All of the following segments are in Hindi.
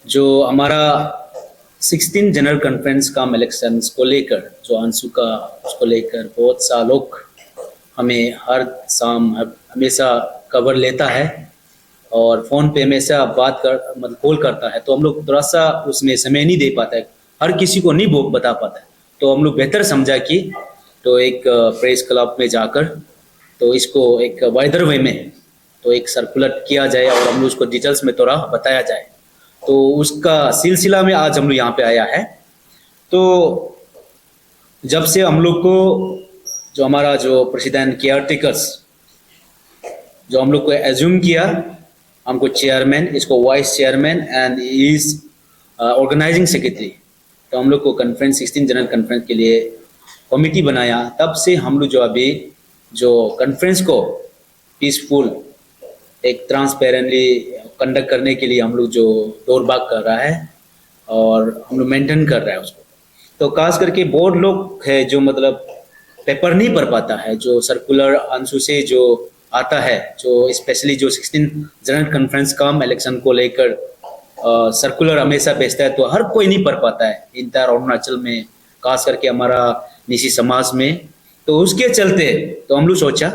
जो हमारा 16 जनरल कॉन्फ्रेंस का इलेक्शंस को लेकर जो अंशु का उसको लेकर बहुत सा लोग हमें हर शाम हमेशा खबर लेता है और फ़ोन पे हमेशा बात कर मतलब कॉल करता है, तो हम लोग थोड़ा सा उसमें समय नहीं दे पाता है, हर किसी को नहीं बता पाता है। तो हम लोग बेहतर समझा कि तो एक प्रेस क्लब में जाकर तो इसको एक वाइडर वे में तो एक सर्कुलर किया जाए और हम लोग उसको डिटेल्स में थोड़ा बताया जाए। तो उसका सिलसिला में आज हम लोग यहाँ पे आया है। तो जब से हम लोग को जो हमारा जो प्रेसिडेंट केयर टेकर्स जो हम लोग को एज्यूम किया, हमको चेयरमैन, इसको vice chairman and is organising secretary, तो हम लोग को कॉन्फ्रेंस 16 जनरल कॉन्फ्रेंस के लिए कमेटी बनाया। तब से हम लोग जो अभी जो कॉन्फ्रेंस को पीसफुल एक ट्रांसपेरेंटली कंडक्ट करने के लिए हम लोग जो दौड़ भाग कर रहा है और हम लोग मेंटेन कर रहा है उसको। तो खास करके बहुत लोग है जो मतलब पेपर नहीं पढ़ पाता है, जो सर्कुलर अंशु से जो आता है, जो स्पेशली जो 16 जनरल कॉन्फ्रेंस कम इलेक्शन को लेकर सर्कुलर हमेशा भेजता है, तो हर कोई नहीं पढ़ पाता है इंटर अरुणाचल में, खास करके हमारा निशी समाज में। तो उसके चलते तो हम लोग सोचा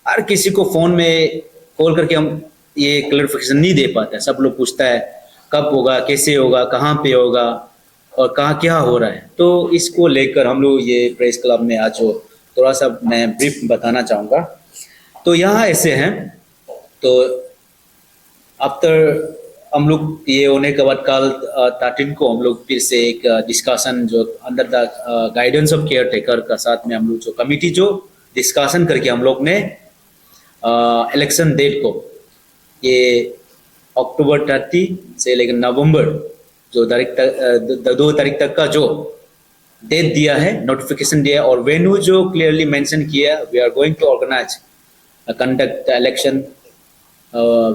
हर किसी को फ़ोन में कॉल करके हम ये क्लैरिफिकेशन नहीं दे पाते। सब लोग पूछता है कब होगा, कैसे होगा, कहाँ पे होगा और कहाँ क्या हो रहा है। तो इसको लेकर हम लोग ये प्रेस क्लब में आज जो थोड़ा सा मैं ब्रीफ बताना चाहूँगा। तो यहाँ ऐसे हैं, तो आफ्टर हम लोग ये होने के बाद कल 13 को हम लोग फिर से एक डिस्कशन जो under the guidance of care taker का साथ में हम लोग जो कमिटी जो डिस्कशन करके हम लोग ने इलेक्शन डेट को ये अक्टूबर 30 से लेकर नवंबर जो तारीख तक 2 तारीख तक का जो डेट दिया है, नोटिफिकेशन दिया है और वेन्यू जो क्लियरली मेंशन किया, we are going to organise conduct election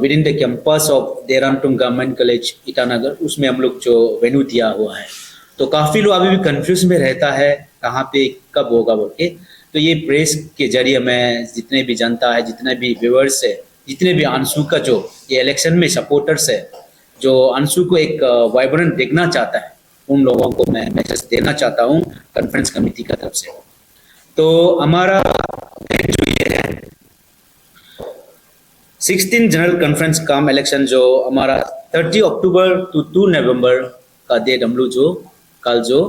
within the campus of Dehradun government college Itanagar, उसमें हम लोग जो वेन्यू दिया हुआ है। तो काफ़ी लोग अभी भी कंफ्यूज में रहता है कहाँ पे कब होगा बोल के। तो ये प्रेस के जरिए मैं जितने भी जनता है, जितने भी व्यूअर्स है, जितने भी अंशु का जो ये इलेक्शन में सपोर्टर्स है, जो अंशु को एक वाइब्रेंट देखना चाहता है, उन लोगों को मैं मैसेज देना चाहता हूँ कॉन्फ्रेंस कमेटी की तरफ से। तो हमारा जो ये है 16 जनरल कॉन्फ्रेंस काम इलेक्शन जो हमारा 30 अक्टूबर टू 2 नवंबर का डेट हम लोग जो कल जो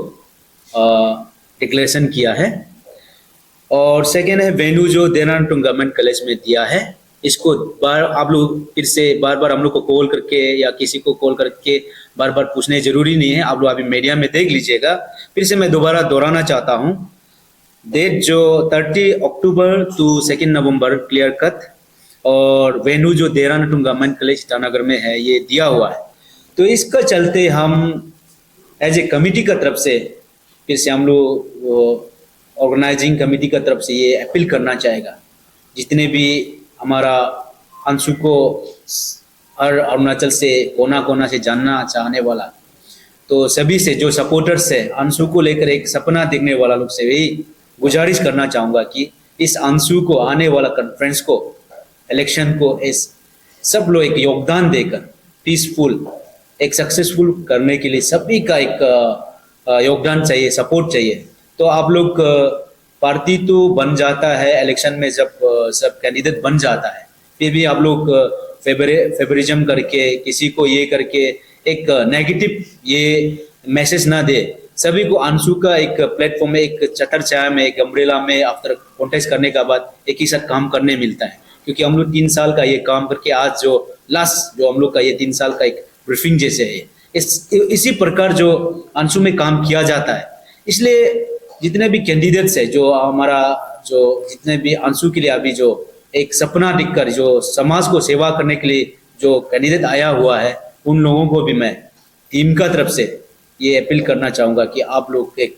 डिक्लेरेशन किया है। और सेकेंड है वेन्यू जो देहरादून गवर्नमेंट कॉलेज में दिया है। इसको बार आप लोग फिर से बार बार हम लोग को कॉल करके या किसी को कॉल करके बार बार पूछने जरूरी नहीं है, आप लोग अभी मीडिया में देख लीजिएगा। फिर से मैं दोबारा दोहराना चाहता हूँ, डेट जो 30 अक्टूबर टू 2 नवंबर क्लियर कट और वेन्यू जो देहरादून गवर्नमेंट कॉलेज ईटानगर में है ये दिया हुआ है। तो इसका चलते हम एज ए कमिटी का तरफ से फिर से हम लोग ऑर्गेनाइजिंग कमेटी का तरफ से ये अपील करना चाहेगा, जितने भी हमारा अंशु को हर अरुणाचल से कोना कोना से जानना चाहने वाला, तो सभी से जो सपोर्टर्स है अंशु को लेकर एक सपना देखने वाला लोग से भी गुजारिश करना चाहूँगा कि इस अंशु को आने वाला कॉन्फ्रेंस को इलेक्शन को इस सब लोग एक योगदान देकर पीसफुल एक सक्सेसफुल करने के लिए सभी का एक योगदान चाहिए, सपोर्ट चाहिए। तो आप लोग पार्टी तो बन जाता है इलेक्शन में, जब सब कैंडिडेट बन जाता है, फिर भी आप लोग फेवरिज्म करके किसी को ये करके एक नेगेटिव ये मैसेज ना दे। सभी को अंशु का एक प्लेटफॉर्म में, एक चटर छाया में, एक अम्ब्रेला में आफ्टर कॉन्टेस्ट करने का बाद एक ही साथ काम करने मिलता है। क्योंकि हम लोग 3 साल का ये काम करके आज जो लास्ट जो हम लोग का ये 3 साल का एक ब्रीफिंग जैसे है, इसी प्रकार जो अंशु में काम किया जाता है। इसलिए जितने भी कैंडिडेट्स है जो हमारा जो जितने भी अंशु के लिए अभी जो एक सपना दिखकर जो समाज को सेवा करने के लिए जो कैंडिडेट आया हुआ है, उन लोगों को भी मैं टीम का तरफ से ये अपील करना चाहूँगा कि आप लोग एक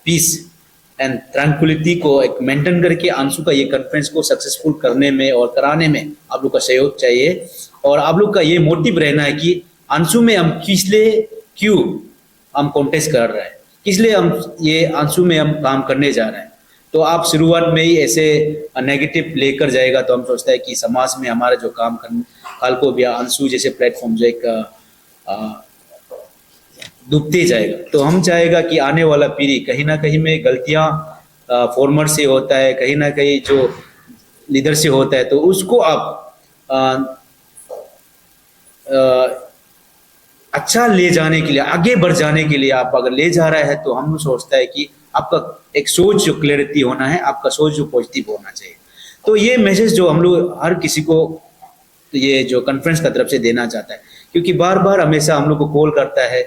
पीस एंड ट्रैंक्विलिटी को एक मेंटेन करके अंशु का ये कॉन्फ्रेंस को सक्सेसफुल करने में और कराने में आप लोग का सहयोग चाहिए। और आप लोग का ये मोटिव रहना है कि अंशु में हम क्यों हम कॉन्टेस्ट कर रहे हैं, इसलिए हम ये अंशु में हम काम करने जा रहे हैं। तो आप शुरुआत में ही ऐसे नेगेटिव लेकर जाएगा तो हम सोचते हैं कि समाज में हमारा जो काम करने काल को भी अंशु जैसे प्लेटफॉर्म जो एक डूबते जाएगा। तो हम चाहेगा कि आने वाला पीढ़ी कहीं ना कहीं में गलतियां फॉर्मर से होता है, कहीं ना कहीं जो लीडर से होता है, तो उसको आप अ, अ, अच्छा ले जाने के लिए, आगे बढ़ जाने के लिए आप अगर ले जा रहा है तो हम सोचता है कि आपका एक सोच जो क्लैरिटी होना है, आपका सोच जो पॉजिटिव होना चाहिए। तो ये मैसेज जो हम लोग हर किसी को ये जो कॉन्फ्रेंस का तरफ से देना चाहता है, क्योंकि बार बार हमेशा हम लोग को कॉल करता है,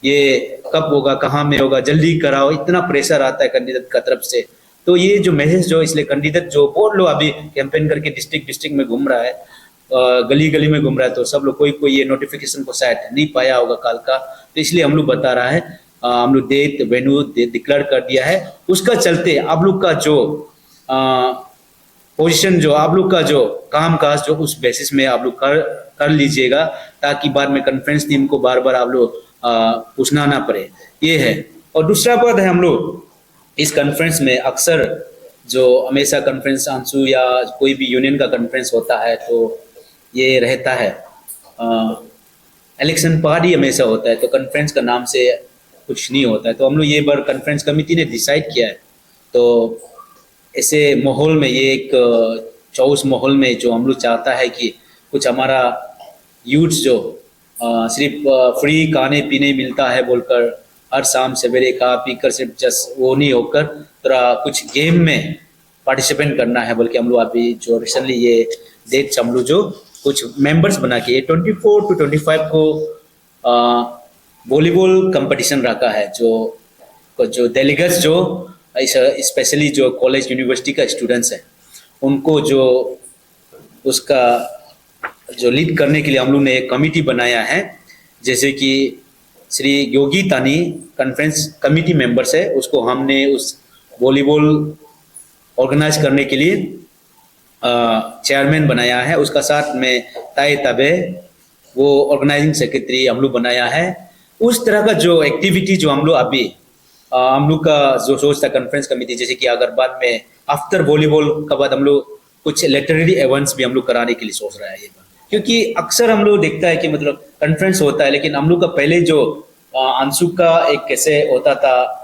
ये कब होगा, कहाँ में होगा, जल्दी कराओ, इतना प्रेशर आता है कैंडिडेट का तरफ से। तो ये जो मैसेज जो, इसलिए कैंडिडेट जो बहुत लोग अभी कैंपेन करके डिस्ट्रिक्ट डिस्ट्रिक्ट में घूम रहा है, गली गली में घूम रहा है, तो सब लोग कोई कोई ये नोटिफिकेशन को शायद नहीं पाया होगा कल का, तो इसलिए हम लोग बता रहा है। हम लोग डेट वेन्यू डिक्लेयर कर दिया है, उसका चलते आप लोग का जो पोजीशन, जो आप लोग का जो काम काज जो उस बेसिस में आप लोग कर लीजिएगा, ताकि बाद में कॉन्फ्रेंस टीम को बार बार आप लोग पूछना ना पड़े, ये है। और दूसरा बात है, हम लोग इस कॉन्फ्रेंस में अक्सर जो हमेशा कॉन्फ्रेंस आंसू या कोई भी यूनियन का कॉन्फ्रेंस होता है, तो ये रहता है इलेक्शन पार्टी हमेशा होता है, तो कॉन्फ्रेंस का नाम से कुछ नहीं होता है। तो हम लोग ये बार कॉन्फ्रेंस कमेटी ने डिसाइड किया है, तो ऐसे माहौल में, ये एक चौस माहौल में जो हम लोग चाहता है कि कुछ हमारा यूथ जो सिर्फ फ्री खाने पीने मिलता है बोलकर हर शाम सवेरे खा पी कर सिर्फ जस्ट वो नहीं होकर थोड़ा कुछ गेम में पार्टिसिपेट करना है, बल्कि हम लोग अभी जो रिसेंटली ये डेट्स हम लोग जो कुछ मेंबर्स बना के 24 to 25 को वॉलीबॉल कंपटीशन रखा है। जो डेलीगेट्स जो स्पेशली जो कॉलेज यूनिवर्सिटी का स्टूडेंट्स हैं, उनको जो उसका जो लीड करने के लिए हम लोग ने एक कमिटी बनाया है, जैसे कि श्री योगी तानी कॉन्फ्रेंस कमिटी मेंबर्स है, उसको हमने उस वॉलीबॉल ऑर्गेनाइज करने के लिए चेयरमैन बनाया है। उसका साथ में ताई तबे वो ऑर्गेनाइजिंग सेक्रेटरी हम लोग बनाया है। उस तरह का जो एक्टिविटी जो हम लोग अभी हम लोग का जो सोच था कॉन्फ्रेंस कमेटी, जैसे कि अगर बाद में आफ्टर वॉलीबॉल का बाद हम लोग कुछ लिटरेरी इवेंट्स भी हम लोग कराने के लिए सोच रहा है ये बात। क्योंकि अक्सर हम लोग देखता है कि मतलब कॉन्फ्रेंस होता है, लेकिन हम लोग का पहले जो आंसू का एक कैसे होता था,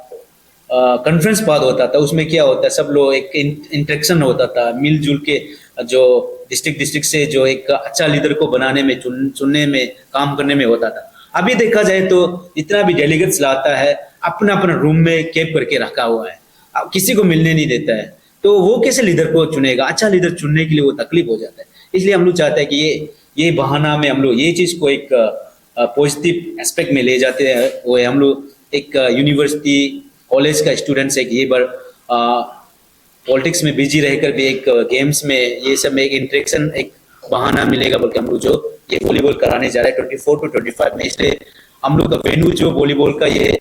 कॉन्फ्रेंस बाद होता था, उसमें क्या होता है, सब लोग एक इंटरेक्शन होता था, मिलजुल के जो डिस्ट्रिक्ट से जो एक अच्छा लीडर को बनाने में, चुनने में, काम करने में होता था। अभी देखा जाए तो जितना भी डेलीगेट्स लाता है अपना अपना रूम में कैप करके रखा हुआ है, अब किसी को मिलने नहीं देता है, तो वो कैसे लीडर को चुनेगा? अच्छा लीडर चुनने के लिए वो तकलीफ हो जाता है। इसलिए हम लोग चाहते हैं कि ये बहाना में हम लोग ये चीज को एक पॉजिटिव एस्पेक्ट में ले जाते हैं। वो हम लोग एक यूनिवर्सिटी कॉलेज का स्टूडेंट्स है कि ये बार पॉलिटिक्स में बिजी रहकर भी एक गेम्स में ये सब में एक इंटरेक्शन, एक बहाना मिलेगा, बल्कि हम लोग जो ये वॉलीबॉल कराने जा रहे हैं 24 to 25 में। इसलिए हम लोग का वेन्यू जो वॉलीबॉल का ये,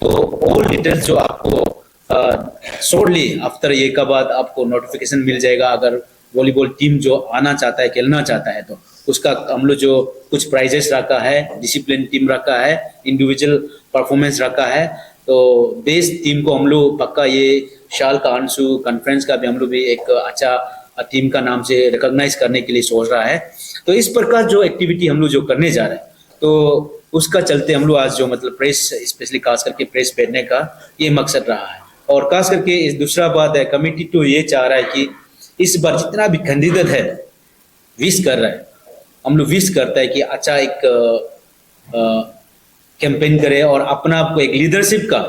तो ऑल डिटेल्स जो आपको शॉर्टली आफ्टर ये का बाद आपको नोटिफिकेशन मिल जाएगा। अगर वॉलीबॉल टीम जो आना चाहता है, खेलना चाहता है, तो उसका हम लोग जो कुछ प्राइजेस रखा है, डिसिप्लिन टीम रखा है, इंडिविजुअल परफॉर्मेंस रखा है, तो बेस्ट टीम को हम लोग पक्का ये शाल का आंसू कॉन्फ्रेंस का भी हम लोग भी एक अच्छा टीम का नाम से रिकॉग्नाइज करने के लिए सोच रहा है। तो इस प्रकार जो एक्टिविटी हम लोग जो करने जा रहे हैं, तो उसका चलते हम लोग आज जो मतलब प्रेस, स्पेशली खास करके प्रेस भेजने का ये मकसद रहा है। और खास करके इस दूसरा बात है, कमिटी तो ये चाह रहा है कि इस बार जितना भी कैंडिडेट है विश कर रहा है, हम लोग विश करता है कि अच्छा एक कैंपेन करे और अपना आपको एक लीडरशिप का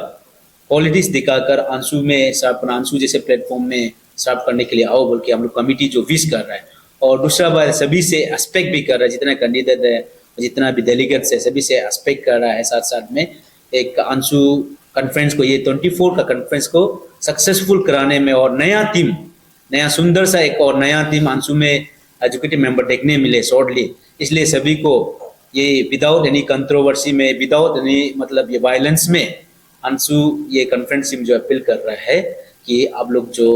क्वालिटीज दिखाकर आंसू में अपना आंसू जैसे प्लेटफॉर्म में सर्व करने के लिए आओ, बोल के हम लोग कमिटी जो विश कर रहा है। और दूसरा बात सभी से एस्पेक्ट भी कर रहा है, जितना कैंडिडेट है, जितना भी डेलीगेट्स है, सभी से एस्पेक्ट कर रहा है। साथ साथ में एक आंसू कॉन्फ्रेंस को, ये 24 का कॉन्फ्रेंस को सक्सेसफुल कराने में, और नया टीम, नया सुंदर सा एक और नया टीम आंसू में एजुकेटिव मेंबर देखने मिले शॉर्टली। इसलिए सभी को ये विदाउट एनी कंट्रोवर्सी में, विदाउट एनी मतलब ये वायलेंस में आंसू ये कॉन्फ्रेंस टीम जो अपील कर रहा है कि आप लोग जो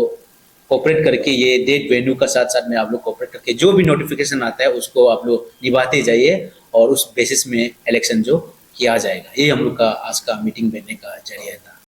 कोऑपरेट करके ये डेट वेन्यू का साथ साथ में आप लोग कोऑपरेट करके जो भी नोटिफिकेशन आता है उसको आप लोग निभाते जाइए, और उस बेसिस में इलेक्शन जो किया जाएगा। ये हम लोग का आज का मीटिंग भेजने का जरिया था।